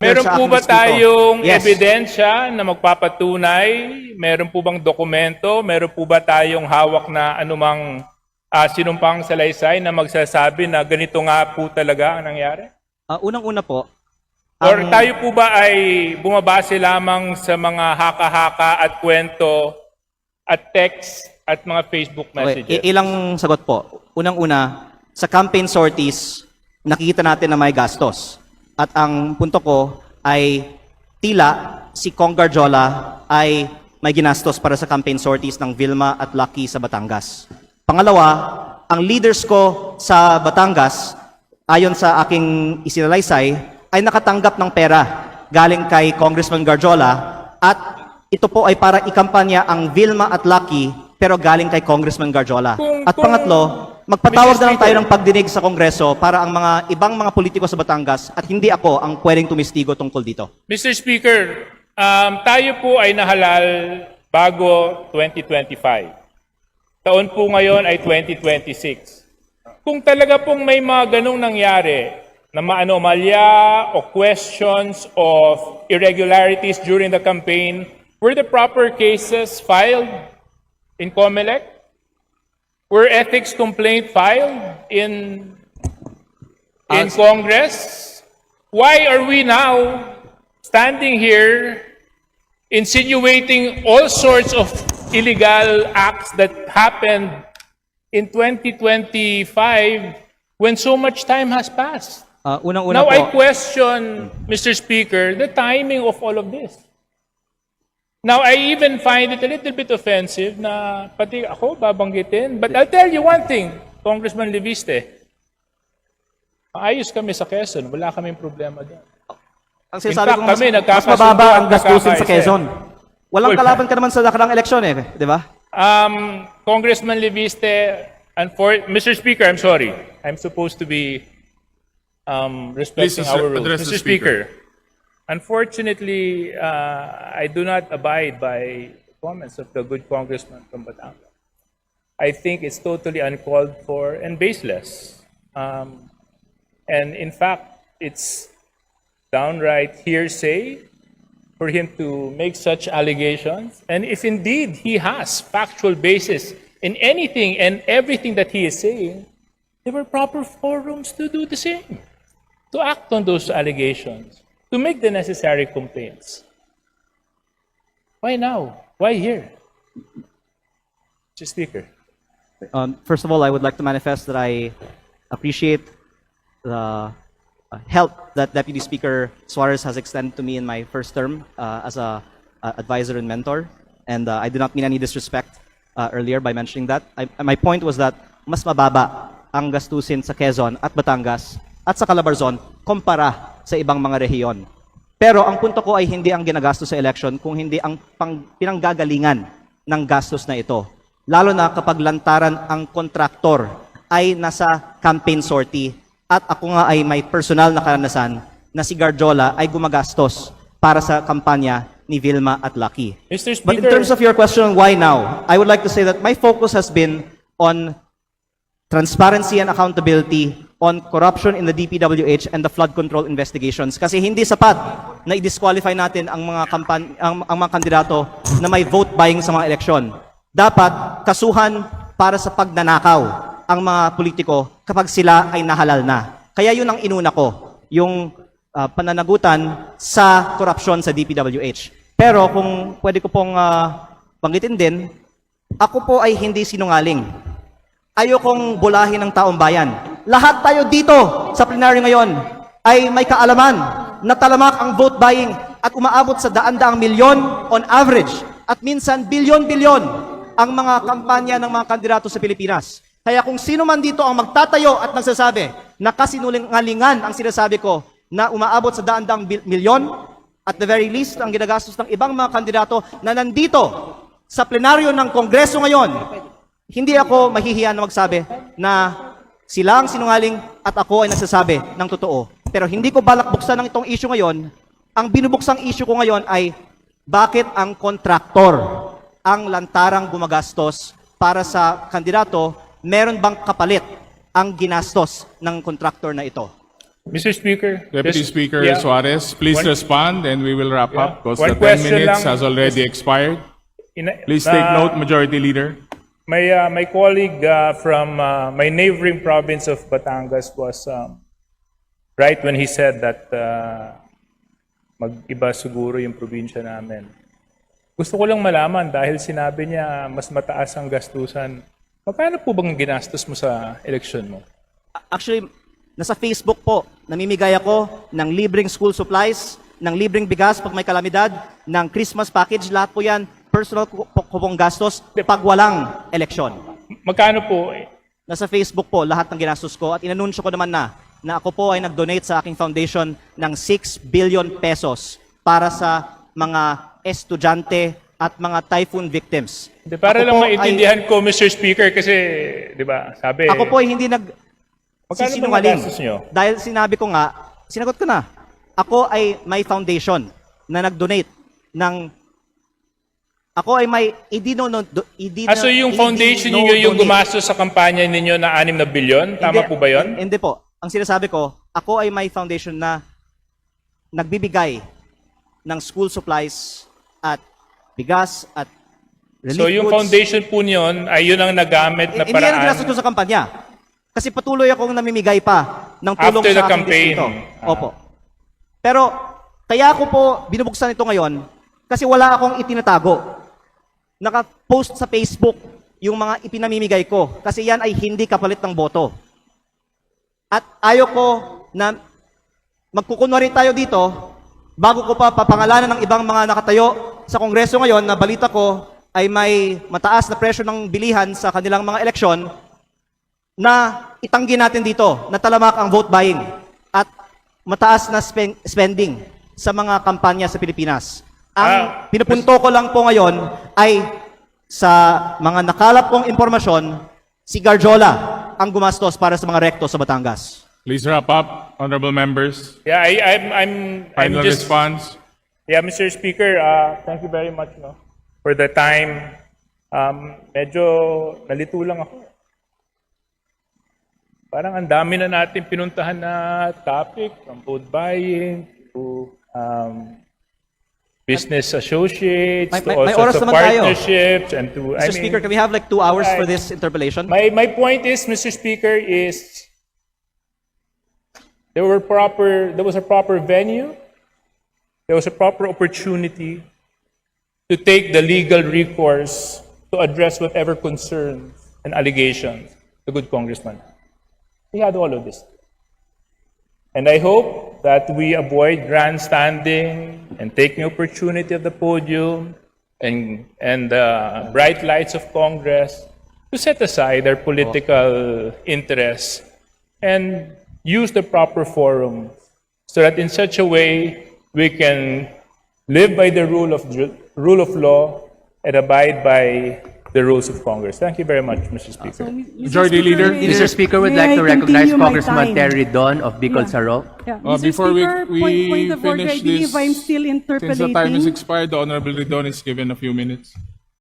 Meron sa po aking ba distrito. tayong Yes. ebidensya na magpapatunay? Meron po bang dokumento? Meron po ba tayong hawak na anumang sinumpang salaysay na magsasabi na ganito nga po talaga ang nangyari? Unang-una po, Or tayo po ba ay bumabase lamang sa mga haka-haka at kwento at text at mga Facebook okay, messages? ilang sagot po. Unang-una, sa campaign sorties, nakikita natin na may gastos. At ang punto ko ay tila si Kong Garjola ay may ginastos para sa campaign sorties ng Vilma at Lucky sa Batangas. Pangalawa, ang leaders ko sa Batangas, ayon sa aking isinalaysay, ay nakatanggap ng pera galing kay Congressman Garjola at ito po ay para ikampanya ang Vilma at Lucky pero galing kay Congressman Garjola. At pangatlo, magpatawag na lang tayo ng pagdinig sa Kongreso para ang mga ibang mga politiko sa Batangas at hindi ako ang pwedeng tumistigo tungkol dito. Mr. Speaker, tayo po ay nahalal bago 2025. Taon po ngayon ay 2026. Kung talaga pong may mga ganong nangyari na maanomalya o questions of irregularities during the campaign, were the proper cases filed in COMELEC? Were ethics complaint filed in Congress? Why are we now standing here insinuating all sorts of illegal acts that happened in 2025 when so much time has passed? Unang-una Now po, I question, Mr. Speaker, the timing of all of this. Now I even find it a little bit offensive na pati ako babanggitin. But I'll tell you one thing, Congressman Leviste, maayos kami sa Quezon, wala kaming problema doon. ang sinasabi ko, In fact, kami mas nagkakasundo mababa at ang gastusin sa nagkakaisa. Quezon. Walang Uy, kalaban ka naman sa nakarang eleksyon di ba? Congressman Leviste, Mr. Speaker, I'm sorry. I'm supposed to be respecting Please, our rules. address the Mr. Speaker, unfortunately, I do not abide by comments of the good congressman from Batangas. I think it's totally uncalled for and baseless. And in fact, it's downright hearsay for him to make such allegations. And if indeed he has factual basis in anything and everything that he is saying, there were proper forums to do the same, to act on those allegations, to make the necessary complaints. Why now? Why here? Mr. Speaker. First of all, I would like to manifest that I appreciate the help that Deputy Speaker Suarez has extended to me in my first term as a advisor and mentor. And I did not mean any disrespect earlier by mentioning that. My point was that mas mababa ang gastusin sa Quezon at Batangas at sa Calabarzon kumpara sa ibang mga rehiyon. Pero ang punto ko ay hindi ang ginagastos sa election kung hindi ang pinanggagalingan ng gastos na ito. Lalo na kapag lantaran ang kontraktor ay nasa campaign sortie at ako nga ay may personal na karanasan na si Garjola ay gumagastos para sa kampanya ni Vilma at Lucky. Mr. Speaker, But in terms of your question, why now? I would like to say that my focus has been on transparency and accountability on corruption in the DPWH and the flood control investigations. Kasi hindi sapat na i-disqualify natin ang mga ang mga kandidato na may vote buying sa mga eleksyon. Dapat kasuhan para sa pagnanakaw ang mga politiko kapag sila ay nahalal na. Kaya yun ang inuna ko, yung pananagutan sa korupsyon sa DPWH. Pero kung pwede ko pong banggitin din, ako po ay hindi sinungaling. Ayokong bulahin ng taong bayan. Lahat tayo dito sa plenaryo ngayon ay may kaalaman na talamak ang vote buying at umaabot sa daan-daang milyon on average at minsan bilyon-bilyon ang mga kampanya ng mga kandidato sa Pilipinas. Kaya kung sino man dito ang magtatayo at nagsasabi na kasinungalingan ang sinasabi ko na umaabot sa daan-daang milyon, at the very least ang ginagastos ng ibang mga kandidato na nandito sa plenaryo ng Kongreso ngayon, hindi ako mahihiya na magsabi na sila ang sinungaling at ako ay nagsasabi ng totoo. Pero hindi ko balak buksan ng itong issue ngayon. Ang binubuksang issue ko ngayon ay bakit ang kontraktor ang lantarang gumagastos para sa kandidato, meron bang kapalit ang ginastos ng kontraktor na ito? Mr. Speaker. Deputy just- Speaker yeah. Suarez, please One- respond and we will wrap Yeah. up because One the 10 question minutes lang. has already expired. Please take note, Majority Leader. My colleague from my neighboring province of Batangas was right when he said that mag-iba siguro yung probinsya namin. Gusto ko lang malaman dahil sinabi niya mas mataas ang gastusan. Magkano po bang ginastos mo sa eleksyon mo? Actually, nasa Facebook po, namimigay ako ng libreng school supplies, ng libreng bigas pag may kalamidad, ng Christmas package, lahat po yan, personal ko pong gastos pag walang eleksyon. Magkano po? Nasa Facebook po, lahat ng ginastos ko at inanunsyo ko naman na ako po ay nag-donate sa aking foundation ng 6 billion pesos para sa mga estudyante at mga typhoon victims. Di, para Ako lang po maintindihan ko, Mr. Speaker, kasi, di ba, sabi... Ako po ay hindi Magkano ba sisinungaling. nagastos nyo? Dahil sinabi ko nga, sinagot ko na, ako ay may foundation na nag-donate ng... Ako ay may... So yung foundation niyo yung gumastos sa kampanya ninyo na 6 na bilyon? Tama po ba yun? Hindi po. Ang sinasabi ko, ako ay may foundation na nagbibigay ng school supplies at bigas at relief So yung goods. foundation po niyon ay yun ang nagamit na Hindi yan ang paraan. ginastos ko sa kampanya. Kasi patuloy akong namimigay pa ng tulong After the sa aking campaign. distrito. Opo. Pero kaya ako po binubuksan ito ngayon kasi wala akong itinatago. Naka-post sa Facebook yung mga ipinamimigay ko kasi yan ay hindi kapalit ng boto. At ayaw ko na magkukunwari tayo dito bago ko pa papangalanan ng ibang mga nakatayo sa Kongreso ngayon na balita ko ay may mataas na presyo ng bilihan sa kanilang mga eleksyon na itanggi natin dito na talamak ang vote buying at mataas na spending sa mga kampanya sa Pilipinas. Ang pinupunto ko lang po ngayon ay sa mga nakalap kong impormasyon, si Garjola ang gumastos para sa mga rekto sa Batangas. Please wrap up, honorable members. Yeah, I'm Final just... response. Yeah, Mr. Speaker, thank you very much for the time. Medyo nalito lang ako. Parang ang dami na natin pinuntahan na topic, from vote buying to business associates, to may also oras to naman tayo. partnerships, and to... Mr. Speaker, can we have like 2 hours for Right. this interpellation? My point is, Mr. Speaker, is there was a proper venue, there was a proper opportunity to take the legal recourse to address whatever concerns and allegations the good congressman. We had all of this. And I hope that we avoid grandstanding and taking opportunity of the podium and the bright lights of Congress to set aside their political interests and use the proper forum so that in such a way we can live by the rule of law and abide by the rules of Congress. Thank you very much, Mr. Speaker. Majority Leader. Mr. Speaker, would like to recognize Congressman Terry Don of Bicol Sarok. Yeah. Before Mr. we Speaker, point of order, I finish believe this, I'm still since the time is interpolating. expired, the Honorable Ridon is given a few minutes.